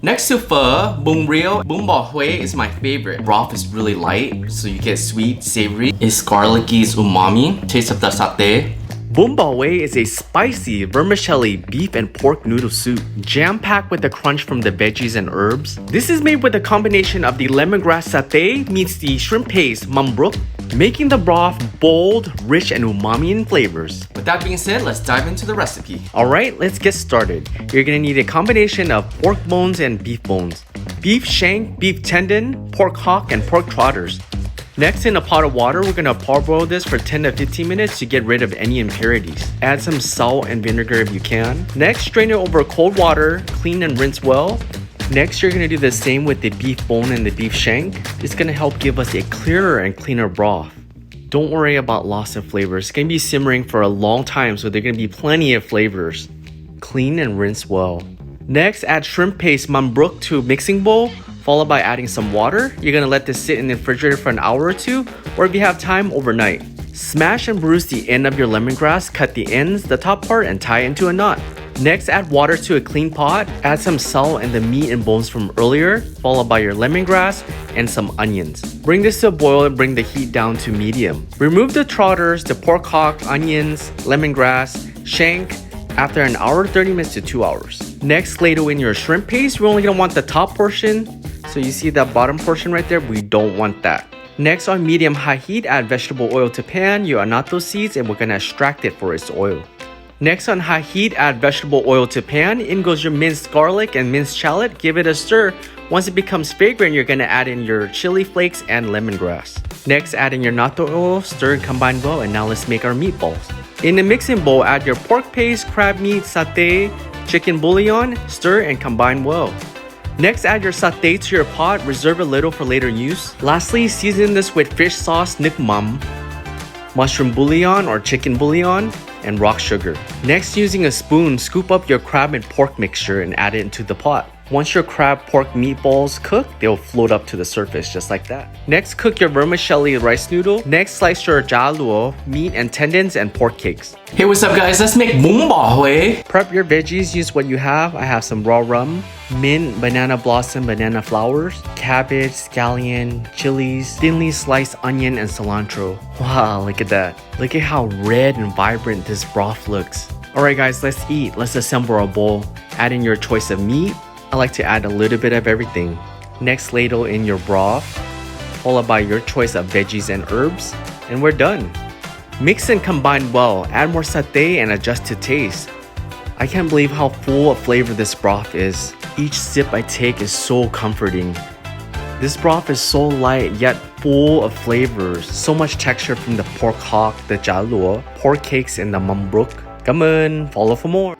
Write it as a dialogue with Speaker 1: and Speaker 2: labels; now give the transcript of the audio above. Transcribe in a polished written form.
Speaker 1: Next to pho, bún riêu, bún bò Huế is my favorite. Broth is really light, so you get sweet, savory. It's garlicky, it's umami. Taste of the satay. Bún bò Huế is a spicy vermicelli beef and pork noodle soup, jam-packed with the crunch from the veggies and herbs. This is made with a combination of the lemongrass satay meets the shrimp paste mắm ruốc, making the broth bold, rich, and umami in flavors. With that being said, let's dive into the recipe. Alright, let's get started. You're gonna need a combination of pork bones and beef bones, beef shank, beef tendon, pork hock, and pork trotters. Next, in a pot of water, we're gonna parboil this for 10 to 15 minutes to get rid of any impurities. Add some salt and vinegar if you can. Next, strain it over cold water, clean and rinse well. Next, you're gonna do the same with the beef bone and the beef shank. It's gonna help give us a clearer and cleaner broth. Don't worry about loss of flavors. It's gonna be simmering for a long time, so there are gonna be plenty of flavors. Clean and rinse well. Next, add shrimp paste mắm ruốc to a mixing bowl, followed by adding some water. You're gonna let this sit in the refrigerator for an hour or two, or if you have time, overnight. Smash and bruise the end of your lemongrass, cut the ends, the top part, and tie it into a knot. Next, add water to a clean pot, add some salt and the meat and bones from earlier, followed by your lemongrass and some onions. Bring this to a boil and bring the heat down to medium. Remove the trotters, the pork hock, onions, lemongrass, shank, after an hour, 30 minutes to 2 hours. Next, ladle in your shrimp paste. We're only gonna want the top portion. So you see that bottom portion right there? We don't want that. Next, on medium-high heat, add vegetable oil to pan, your annatto seeds, and we're gonna extract it for its oil. Next, on high heat, add vegetable oil to pan. In goes your minced garlic and minced shallot. Give it a stir. Once it becomes fragrant, you're gonna add in your chili flakes and lemongrass. Next, add in your natto oil, stir and combine well, and now let's make our meatballs. In the mixing bowl, add your pork paste, crab meat, satay, chicken bouillon, stir and combine well. Next, add your satay to your pot, reserve a little for later use. Lastly, season this with fish sauce nước mắm, mushroom bouillon or chicken bouillon, and rock sugar. Next, using a spoon, scoop up your crab and pork mixture and add it into the pot. Once your crab pork meatballs cook, they'll float up to the surface just like that. Next, cook your vermicelli rice noodle. Next, slice your giallo, meat and tendons, and pork cakes. Hey, what's up guys? Let's make bún bò Huế. Prep your veggies, use what you have. I have some raw rum, mint, banana blossom, banana flowers, cabbage, scallion, chilies, thinly sliced onion, and cilantro. Wow, look at that. Look at how red and vibrant this broth looks. Alright guys, let's eat. Let's assemble our bowl. Add in your choice of meat. I like to add a little bit of everything. Next, ladle in your broth, followed by your choice of veggies and herbs, and we're done. Mix and combine well, add more satay and adjust to taste. I can't believe how full of flavor this broth is. Each sip I take is so comforting. This broth is so light yet full of flavors. So much texture from the pork hock, the giallo, pork cakes, and the mắm ruốc. Come on, follow for more.